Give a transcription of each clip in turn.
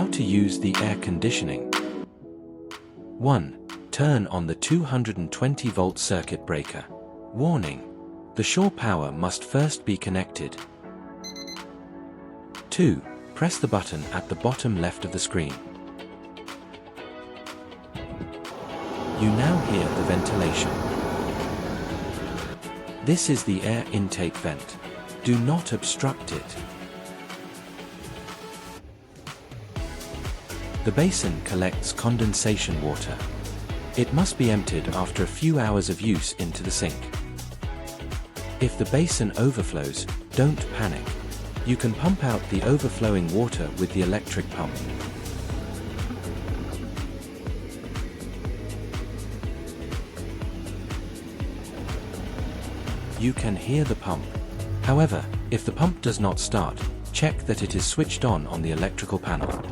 How to use the air conditioning. 1. Turn on the 220-volt circuit breaker. Warning: the shore power must first be connected. 2. Press the button at the bottom left of the screen. You now hear the ventilation. This is the air intake vent. Do not obstruct it. The basin collects condensation water. It must be emptied after a few hours of use into the sink. If the basin overflows, don't panic. You can pump out the overflowing water with the electric pump. You can hear the pump. However, if the pump does not start, check that it is switched on the electrical panel.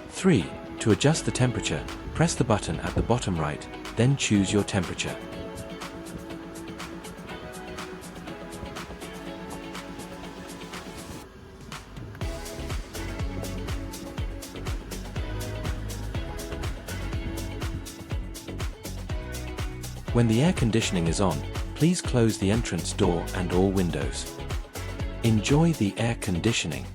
Three. To adjust the temperature, press the button at the bottom right, then choose your temperature. When the air conditioning is on, please close the entrance door and all windows. Enjoy the air conditioning.